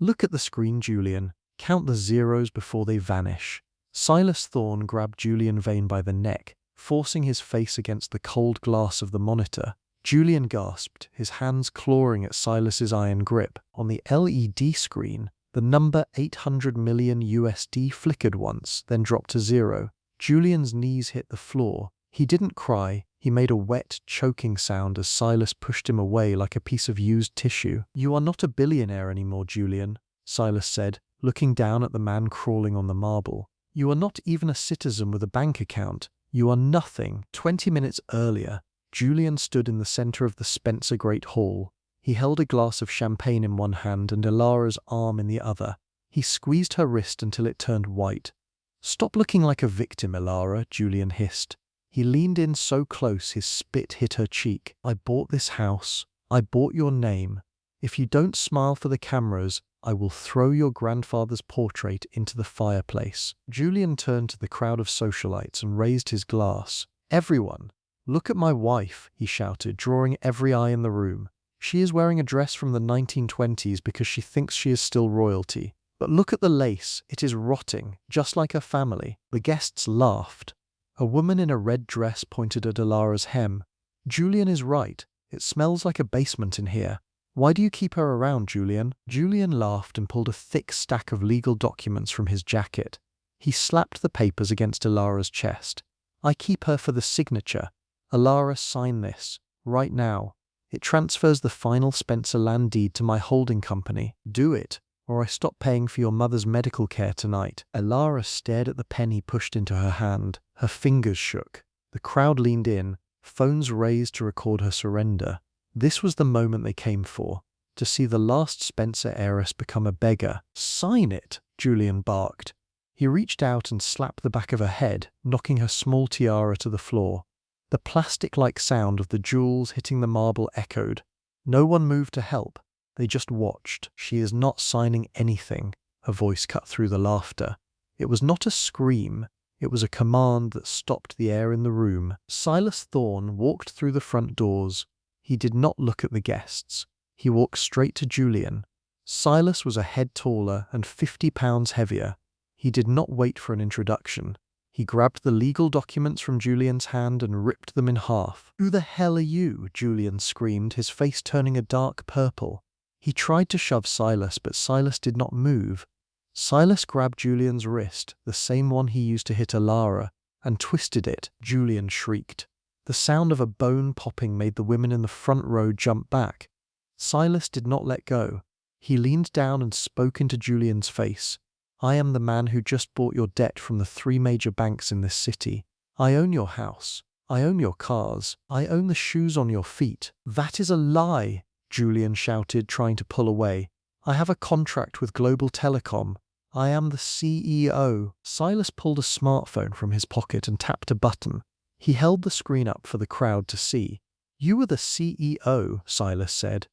Look at the screen, Julian. Count the zeros before they vanish. Silas Thorne grabbed Julian Vane by the neck, forcing his face against the cold glass of the monitor. Julian gasped, his hands clawing at Silas's iron grip. On the LED screen, the number 800 million USD flickered once, then dropped to zero. Julian's knees hit the floor. He didn't cry. He made a wet, choking sound as Silas pushed him away like a piece of used tissue. "You are not a billionaire anymore, Julian," Silas said, looking down at the man crawling on the marble. "You are not even a citizen with a bank account. You are nothing." 20 minutes earlier, Julian stood in the center of the Spencer Great Hall. He held a glass of champagne in one hand and Ilara's arm in the other. He squeezed her wrist until it turned white. "Stop looking like a victim, Ilara," Julian hissed. He leaned in so close his spit hit her cheek. "I bought this house. I bought your name. If you don't smile for the cameras, I will throw your grandfather's portrait into the fireplace." Julian turned to the crowd of socialites and raised his glass. "Everyone, look at my wife," he shouted, drawing every eye in the room. "She is wearing a dress from the 1920s because she thinks she is still royalty. But look at the lace. It is rotting, just like her family." The guests laughed. A woman in a red dress pointed at Ilara's hem. "Julian is right. It smells like a basement in here. Why do you keep her around, Julian?" Julian laughed and pulled a thick stack of legal documents from his jacket. He slapped the papers against Ilara's chest. "I keep her for the signature. Ilara, sign this. Right now. It transfers the final Spencer land deed to my holding company. Do it, or I stop paying for your mother's medical care tonight." Ilara stared at the pen he pushed into her hand. Her fingers shook. The crowd leaned in, phones raised to record her surrender. This was the moment they came for, to see the last Spencer heiress become a beggar. "Sign it," Julian barked. He reached out and slapped the back of her head, knocking her small tiara to the floor. The plastic-like sound of the jewels hitting the marble echoed. No one moved to help. They just watched. "She is not signing anything," a voice cut through the laughter. It was not a scream. It was a command that stopped the air in the room. Silas Thorne walked through the front doors. He did not look at the guests. He walked straight to Julian. Silas was a head taller and 50 pounds heavier. He did not wait for an introduction. He grabbed the legal documents from Julian's hand and ripped them in half. "Who the hell are you?" Julian screamed, his face turning a dark purple. He tried to shove Silas, but Silas did not move. Silas grabbed Julian's wrist, the same one he used to hit Ilara, and twisted it. Julian shrieked. The sound of a bone popping made the women in the front row jump back. Silas did not let go. He leaned down and spoke into Julian's face. "I am the man who just bought your debt from the 3 major banks in this city. I own your house. I own your cars. I own the shoes on your feet." "That is a lie," Julian shouted, trying to pull away. "I have a contract with Global Telecom. I am the CEO." Silas pulled a smartphone from his pocket and tapped a button. He held the screen up for the crowd to see. "You are the CEO," Silas said.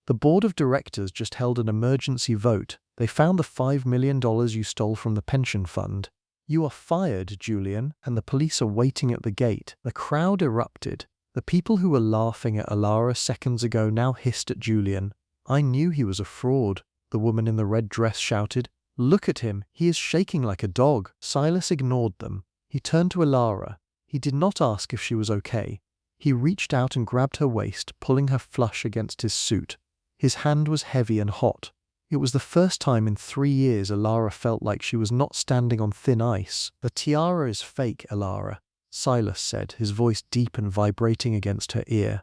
"The board of directors just held an emergency vote. They found the $5 million you stole from the pension fund. You are fired, Julian, and the police are waiting at the gate." The crowd erupted. The people who were laughing at Ilara seconds ago now hissed at Julian. "I knew he was a fraud," the woman in the red dress shouted. "Look at him, he is shaking like a dog." Silas ignored them. He turned to Ilara. He did not ask if she was okay. He reached out and grabbed her waist, pulling her flush against his suit. His hand was heavy and hot. It was the first time in 3 years Ilara felt like she was not standing on thin ice. "The tiara is fake, Ilara," Silas said, his voice deep and vibrating against her ear.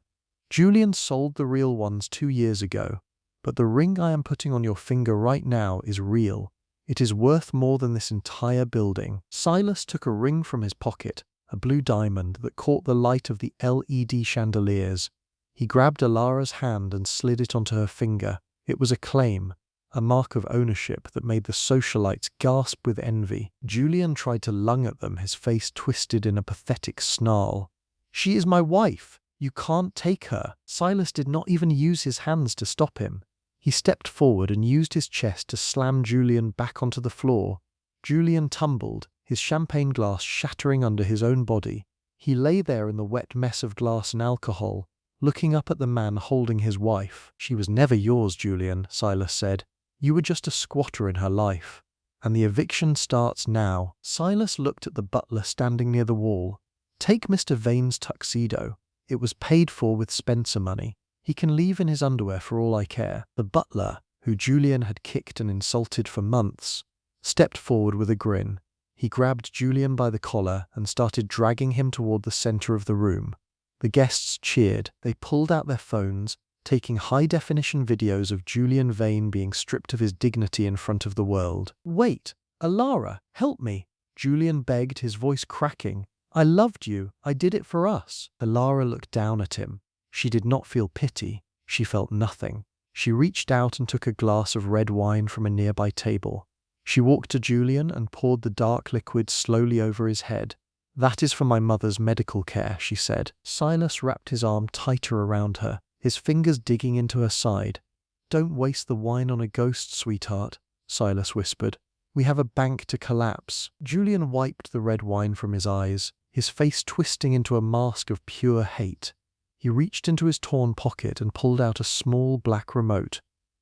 "Julian sold the real ones 2 years ago, but the ring I am putting on your finger right now is real. It is worth more than this entire building." Silas took a ring from his pocket, a blue diamond that caught the light of the LED chandeliers. He grabbed Ilara's hand and slid it onto her finger. It was a claim, a mark of ownership that made the socialites gasp with envy. Julian tried to lung at them, his face twisted in a pathetic snarl. "She is my wife. You can't take her." Silas did not even use his hands to stop him. He stepped forward and used his chest to slam Julian back onto the floor. Julian tumbled, his champagne glass shattering under his own body. He lay there in the wet mess of glass and alcohol, looking up at the man holding his wife. "She was never yours, Julian," Silas said. You were just a squatter in her life. And the eviction starts now. Silas looked at the butler standing near the wall. Take Mr. Vane's tuxedo. It was paid for with Spencer money. He can leave in his underwear for all I care. The butler, who Julian had kicked and insulted for months, stepped forward with a grin. He grabbed Julian by the collar and started dragging him toward the center of the room. The guests cheered. They pulled out their phones, taking high-definition videos of Julian Vane being stripped of his dignity in front of the world. "Wait, Alara, help me," Julian begged, his voice cracking. "I loved you. I did it for us." Alara looked down at him. She did not feel pity. She felt nothing. She reached out and took a glass of red wine from a nearby table. She walked to Julian and poured the dark liquid slowly over his head. "That is for my mother's medical care," she said. Silas wrapped his arm tighter around her, his fingers digging into her side. "Don't waste the wine on a ghost, sweetheart," Silas whispered. "We have a bank to collapse." Julian wiped the red wine from his eyes, his face twisting into a mask of pure hate. He reached into his torn pocket and pulled out a small black remote.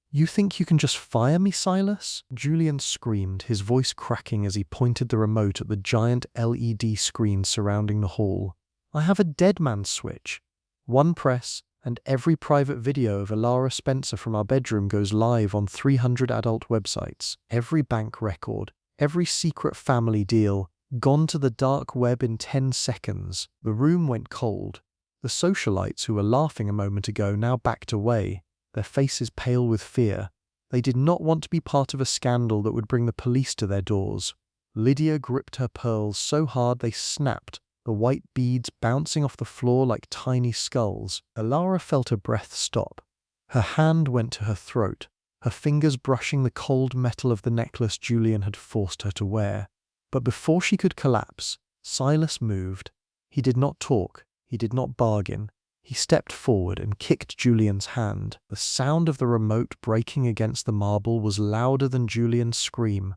"You think you can just fire me, Silas?" Julian screamed, his voice cracking as he pointed the remote at the giant LED screen surrounding the hall. "I have a dead man's switch. One press, and every private video of Alara Spencer from our bedroom goes live on 300 adult websites. Every bank record, every secret family deal, gone to the dark web in 10 seconds. The room went cold. The socialites who were laughing a moment ago now backed away, their faces pale with fear. They did not want to be part of a scandal that would bring the police to their doors. Lydia gripped her pearls so hard they snapped, the white beads bouncing off the floor like tiny skulls. Alara felt her breath stop. Her hand went to her throat, her fingers brushing the cold metal of the necklace Julian had forced her to wear. But before she could collapse, Silas moved. He did not talk. He did not bargain. He stepped forward and kicked Julian's hand. The sound of the remote breaking against the marble was louder than Julian's scream.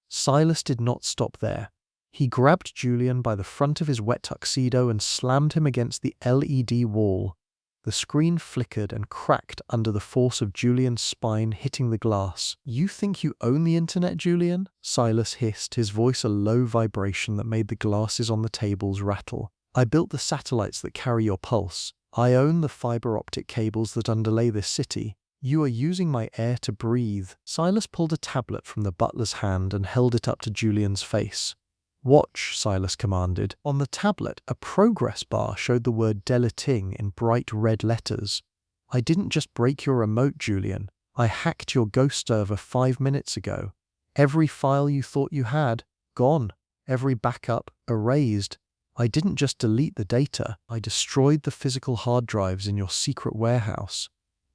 Silas did not stop there. He grabbed Julian by the front of his wet tuxedo and slammed him against the LED wall. The screen flickered and cracked under the force of Julian's spine hitting the glass. "You think you own the internet, Julian?" Silas hissed, his voice a low vibration that made the glasses on the tables rattle. "I built the satellites that carry your pulse. I own the fiber-optic cables that underlay this city. You are using my air to breathe." Silas pulled a tablet from the butler's hand and held it up to Julian's face. "Watch," Silas commanded. On the tablet, a progress bar showed the word deleting in bright red letters. "I didn't just break your remote, Julian. I hacked your ghost server 5 minutes ago. Every file you thought you had, gone. Every backup, erased. I didn't just delete the data, I destroyed the physical hard drives in your secret warehouse.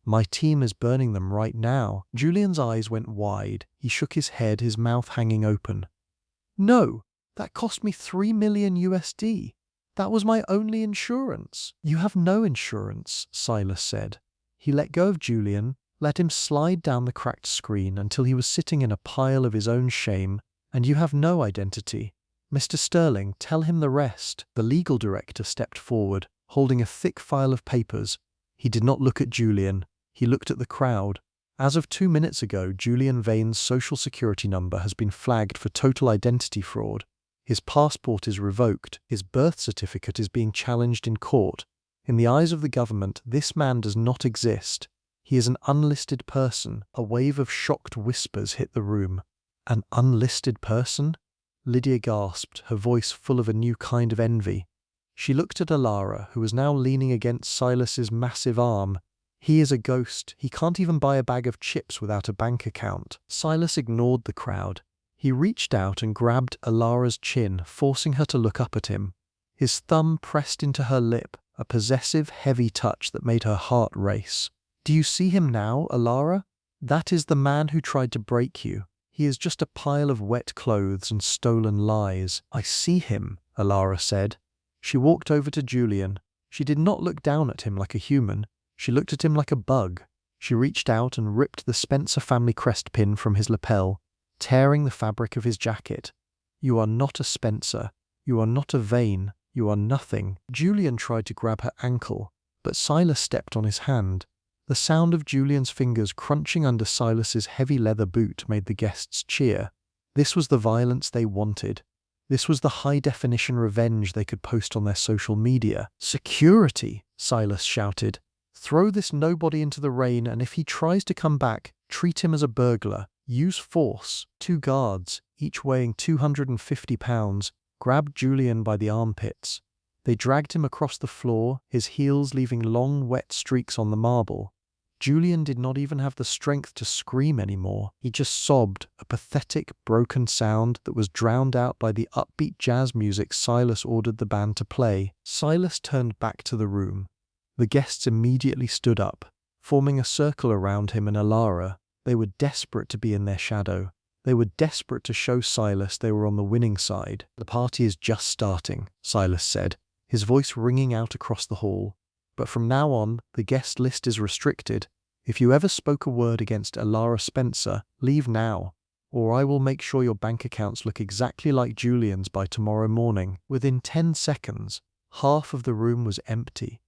My team is burning them right now." Julian's eyes went wide. He shook his head, his mouth hanging open. "No, that cost me $3 million USD. That was my only insurance." "You have no insurance," Silas said. He let go of Julian, let him slide down the cracked screen until he was sitting in a pile of his own shame. "And you have no identity. Mr. Sterling, tell him the rest." The legal director stepped forward, holding a thick file of papers. He did not look at Julian. He looked at the crowd. "As of 2 minutes ago, Julian Vane's social security number has been flagged for total identity fraud. His passport is revoked. His birth certificate is being challenged in court. In the eyes of the government, this man does not exist. He is an unlisted person." A wave of shocked whispers hit the room. "An unlisted person?" Lydia gasped, her voice full of a new kind of envy. She looked at Alara, who was now leaning against Silas's massive arm. "He is a ghost. He can't even buy a bag of chips without a bank account." Silas ignored the crowd. He reached out and grabbed Alara's chin, forcing her to look up at him. His thumb pressed into her lip, a possessive, heavy touch that made her heart race. "Do you see him now, Alara? That is the man who tried to break you. He is just a pile of wet clothes and stolen lies." "I see him," Alara said. She walked over to Julian. She did not look down at him like a human. She looked at him like a bug. She reached out and ripped the Spencer family crest pin from his lapel, tearing the fabric of his jacket. "You are not a Spencer. You are not a Vane. You are nothing." Julian tried to grab her ankle, but Silas stepped on his hand. The sound of Julian's fingers crunching under Silas's heavy leather boot made the guests cheer. This was the violence they wanted. This was the high-definition revenge they could post on their social media. "Security!" Silas shouted. "Throw this nobody into the rain, and if he tries to come back, treat him as a burglar. Use force." 2 guards, each weighing 250 pounds, grabbed Julian by the armpits. They dragged him across the floor, his heels leaving long, wet streaks on the marble. Julian did not even have the strength to scream anymore. He just sobbed, a pathetic, broken sound that was drowned out by the upbeat jazz music Silas ordered the band to play. Silas turned back to the room. The guests immediately stood up, forming a circle around him and Alara. They were desperate to be in their shadow. They were desperate to show Silas they were on the winning side. "The party is just starting," Silas said, his voice ringing out across the hall. "But from now on, the guest list is restricted. If you ever spoke a word against Alara Spencer, leave now, or I will make sure your bank accounts look exactly like Julian's by tomorrow morning." Within 10 seconds, half of the room was empty.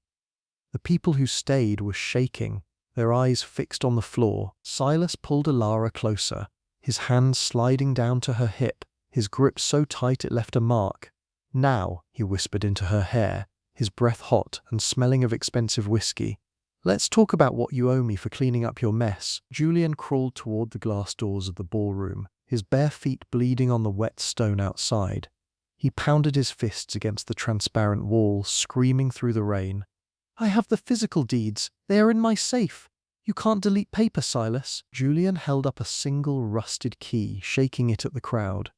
The people who stayed were shaking, their eyes fixed on the floor. Silas pulled Alara closer, his hand sliding down to her hip, his grip so tight it left a mark. "Now," he whispered into her hair, his breath hot and smelling of expensive whiskey. "Let's talk about what you owe me for cleaning up your mess." Julian crawled toward the glass doors of the ballroom, his bare feet bleeding on the wet stone outside. He pounded his fists against the transparent wall, screaming through the rain. "I have the physical deeds. They are in my safe. You can't delete paper, Silas." Julian held up a single rusted key, shaking it at the crowd.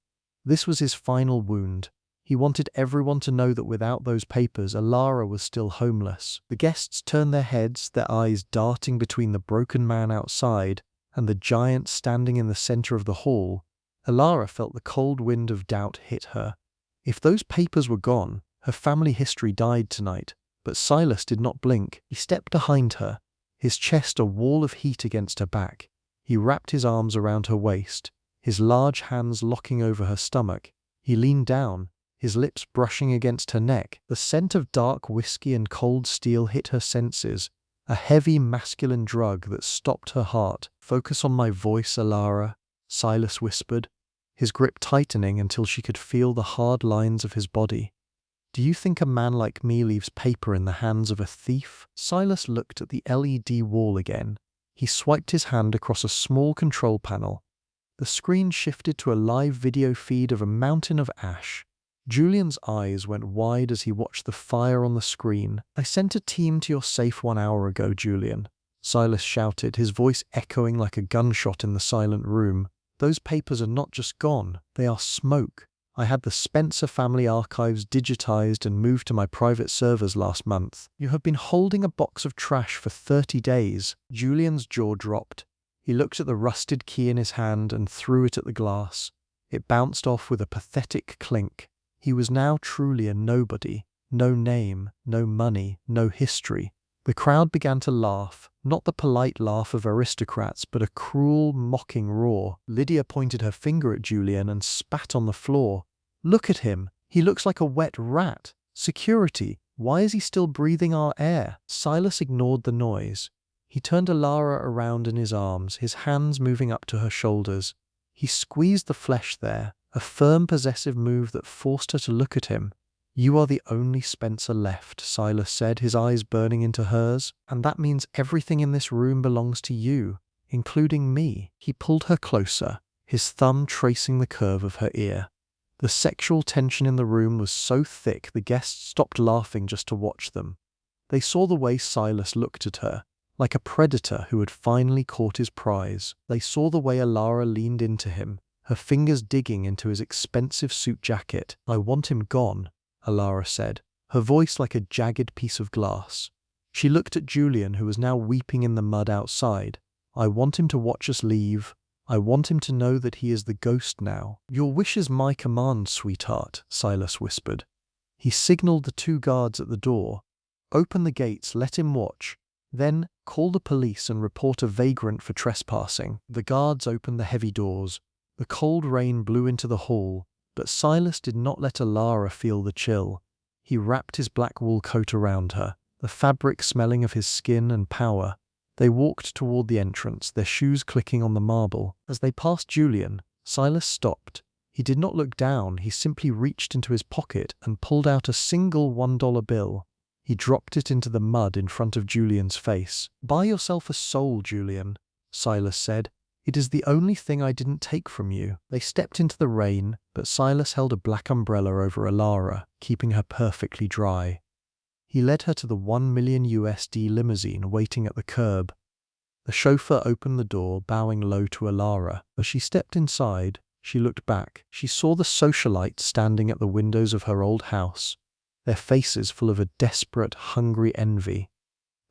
This was his final wound. He wanted everyone to know that without those papers, Alara was still homeless. The guests turned their heads, their eyes darting between the broken man outside and the giant standing in the center of the hall. Alara felt the cold wind of doubt hit her. If those papers were gone, her family history died tonight. But Silas did not blink. He stepped behind her, his chest a wall of heat against her back. He wrapped his arms around her waist, his large hands locking over her stomach. He leaned down, his lips brushing against her neck. The scent of dark whiskey and cold steel hit her senses, a heavy masculine drug that stopped her heart. "Focus on my voice, Alara," Silas whispered, his grip tightening until she could feel the hard lines of his body. "Do you think a man like me leaves paper in the hands of a thief?" Silas looked at the LED wall again. He swiped his hand across a small control panel. The screen shifted to a live video feed of a mountain of ash. Julian's eyes went wide as he watched the fire on the screen. "I sent a team to your safe 1 hour ago, Julian," Silas shouted, his voice echoing like a gunshot in the silent room. "Those papers are not just gone, they are smoke. I had the Spencer family archives digitized and moved to my private servers last month. You have been holding a box of trash for 30 days. Julian's jaw dropped. He looked at the rusted key in his hand and threw it at the glass. It bounced off with a pathetic clink. He was now truly a nobody. No name, no money, no history. The crowd began to laugh, not the polite laugh of aristocrats, but a cruel, mocking roar. Lydia pointed her finger at Julian and spat on the floor. "Look at him. He looks like a wet rat. Security, why is he still breathing our air?" Silas ignored the noise. He turned Alara around in his arms, his hands moving up to her shoulders. He squeezed the flesh there, a firm, possessive move that forced her to look at him. "You are the only Spencer left," Silas said, his eyes burning into hers. "And that means everything in this room belongs to you, including me." He pulled her closer, his thumb tracing the curve of her ear. The sexual tension in the room was so thick the guests stopped laughing just to watch them. They saw the way Silas looked at her, like a predator who had finally caught his prize. They saw the way Alara leaned into him, her fingers digging into his expensive suit jacket. "I want him gone," Alara said, her voice like a jagged piece of glass. She looked at Julian, who was now weeping in the mud outside. "I want him to watch us leave. I want him to know that he is the ghost now." "Your wish is my command, sweetheart," Silas whispered. He signaled the 2 guards at the door. "Open the gates, let him watch. Then call the police and report a vagrant for trespassing." The guards opened the heavy doors. The cold rain blew into the hall, but Silas did not let Alara feel the chill. He wrapped his black wool coat around her, the fabric smelling of his skin and power. They walked toward the entrance, their shoes clicking on the marble. As they passed Julian, Silas stopped. He did not look down, he simply reached into his pocket and pulled out a single $1 bill. He dropped it into the mud in front of Julian's face. "Buy yourself a soul, Julian," Silas said. "It is the only thing I didn't take from you." They stepped into the rain, but Silas held a black umbrella over Alara, keeping her perfectly dry. He led her to the $1 million limousine waiting at the curb. The chauffeur opened the door, bowing low to Alara. As she stepped inside, she looked back. She saw the socialites standing at the windows of her old house, their faces full of a desperate, hungry envy.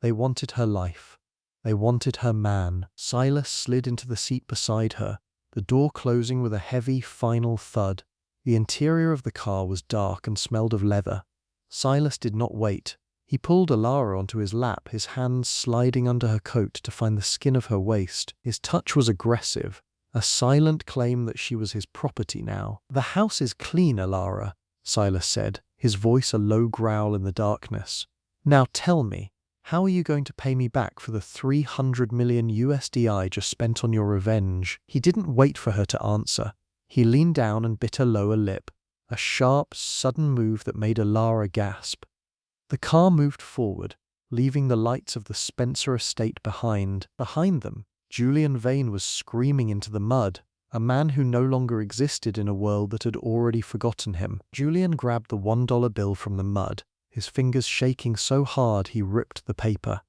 They wanted her life. They wanted her man. Silas slid into the seat beside her, the door closing with a heavy, final thud. The interior of the car was dark and smelled of leather. Silas did not wait. He pulled Alara onto his lap, his hands sliding under her coat to find the skin of her waist. His touch was aggressive, a silent claim that she was his property now. "The house is clean, Alara," Silas said, his voice a low growl in the darkness. "Now tell me, how are you going to pay me back for the $300 million I just spent on your revenge?" He didn't wait for her to answer. He leaned down and bit her lower lip, a sharp, sudden move that made Alara gasp. The car moved forward, leaving the lights of the Spencer estate behind. Behind them, Julian Vane was screaming into the mud, a man who no longer existed in a world that had already forgotten him. Julian grabbed the $1 bill from the mud, his fingers shaking so hard he ripped the paper.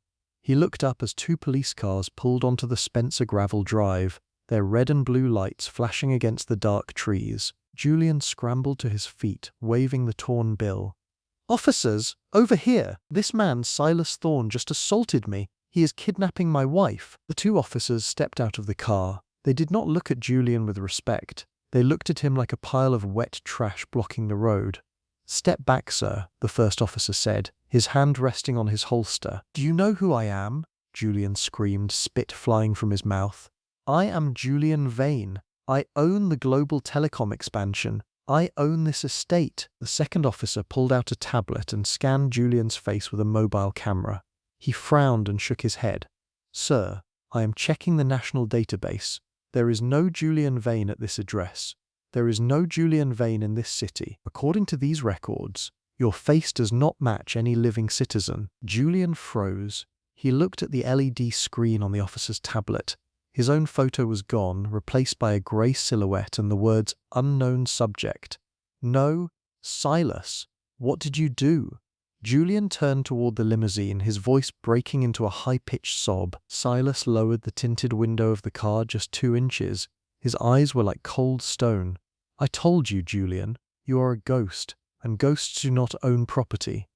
He looked up as two police cars pulled onto the Spencer gravel drive, their red and blue lights flashing against the dark trees. Julian scrambled to his feet, waving the torn bill. "Officers, over here! This man, Silas Thorne, just assaulted me. He is kidnapping my wife." The two officers stepped out of the car. They did not look at Julian with respect. They looked at him like a pile of wet trash blocking the road. "Step back, sir," the first officer said, his hand resting on his holster. "Do you know who I am?" Julian screamed, spit flying from his mouth. "I am Julian Vane. I own the global telecom expansion. I own this estate." The second officer pulled out a tablet and scanned Julian's face with a mobile camera. He frowned and shook his head. "Sir, I am checking the national database. There is no Julian Vane at this address. There is no Julian Vane in this city. According to these records, your face does not match any living citizen." Julian froze. He looked at the LED screen on the officer's tablet. His own photo was gone, replaced by a grey silhouette and the words "unknown subject." "No, Silas, what did you do?" Julian turned toward the limousine, his voice breaking into a high-pitched sob. Silas lowered the tinted window of the car just 2 inches. His eyes were like cold stone. "I told you, Julian, you are a ghost, and ghosts do not own property."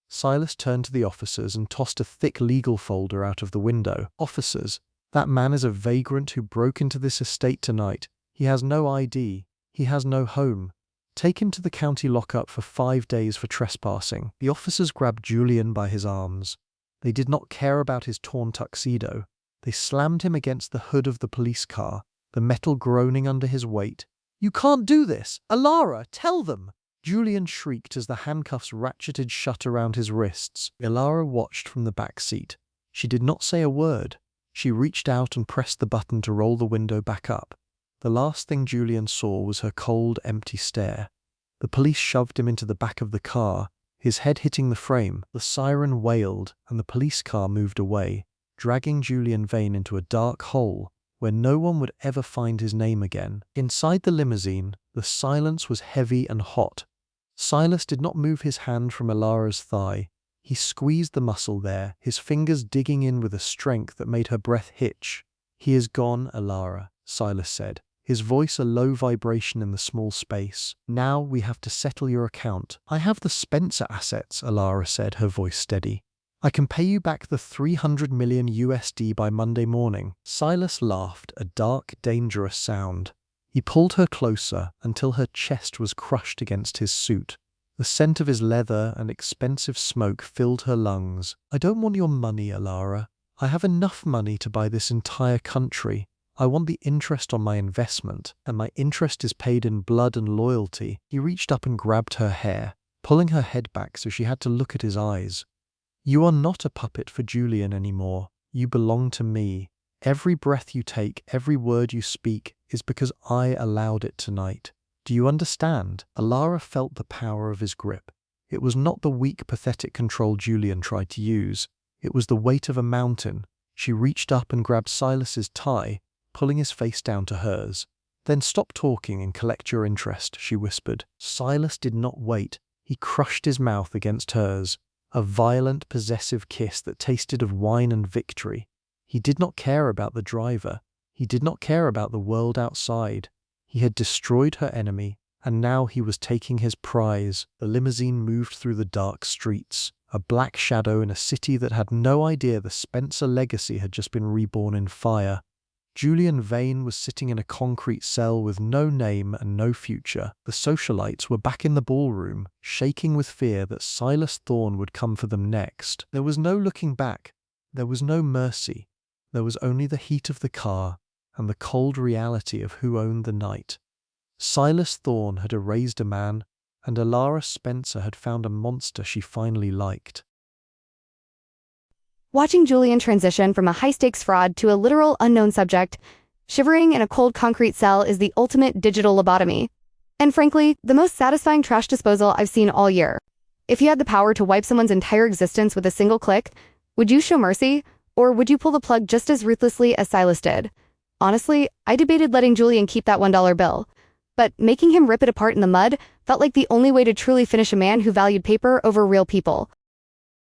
Silas turned to the officers and tossed a thick legal folder out of the window. "Officers, that man is a vagrant who broke into this estate tonight. He has no ID. He has no home. Take him to the county lockup for 5 days for trespassing." The officers grabbed Julian by his arms. They did not care about his torn tuxedo. They slammed him against the hood of the police car, the metal groaning under his weight. "You can't do this! Alara, tell them!" Julian shrieked as the handcuffs ratcheted shut around his wrists. Alara watched from the back seat. She did not say a word. She reached out and pressed the button to roll the window back up. The last thing Julian saw was her cold, empty stare. The police shoved him into the back of the car, his head hitting the frame. The siren wailed, and the police car moved away, dragging Julian Vane into a dark hole where no one would ever find his name again. Inside the limousine, the silence was heavy and hot. Silas did not move his hand from Alara's thigh. He squeezed the muscle there, his fingers digging in with a strength that made her breath hitch. "He is gone, Alara," Silas said, his voice a low vibration in the small space. "Now we have to settle your account." "I have the Spencer assets," Alara said, her voice steady. "I can pay you back the $300 million by Monday morning." Silas laughed, a dark, dangerous sound. He pulled her closer until her chest was crushed against his suit. The scent of his leather and expensive smoke filled her lungs. "I don't want your money, Alara. I have enough money to buy this entire country. I want the interest on my investment, and my interest is paid in blood and loyalty." He reached up and grabbed her hair, pulling her head back so she had to look at his eyes. "You are not a puppet for Julian anymore. You belong to me. Every breath you take, every word you speak, is because I allowed it tonight. Do you understand? Alara felt the power of his grip. It was not the weak, pathetic control Julian tried to use. It was the weight of a mountain. She reached up and grabbed Silas's tie, pulling his face down to hers. Then stop talking and collect your interest, she whispered. Silas did not wait. He crushed his mouth against hers, a violent, possessive kiss that tasted of wine and victory. He did not care about the driver. He did not care about the world outside. He had destroyed her enemy, and now he was taking his prize. The limousine moved through the dark streets, a black shadow in a city that had no idea the Spencer legacy had just been reborn in fire. Julian Vane was sitting in a concrete cell with no name and no future. The socialites were back in the ballroom, shaking with fear that Silas Thorne would come for them next. There was no looking back. There was no mercy. There was only the heat of the car and the cold reality of who owned the night. Silas Thorne had erased a man, and Alara Spencer had found a monster she finally liked. Watching Julian transition from a high-stakes fraud to a literal unknown subject, shivering in a cold concrete cell is the ultimate digital lobotomy. And frankly, the most satisfying trash disposal I've seen all year. If you had the power to wipe someone's entire existence with a single click, would you show mercy, or would you pull the plug just as ruthlessly as Silas did? Honestly, I debated letting Julian keep that $1 bill. But making him rip it apart in the mud felt like the only way to truly finish a man who valued paper over real people.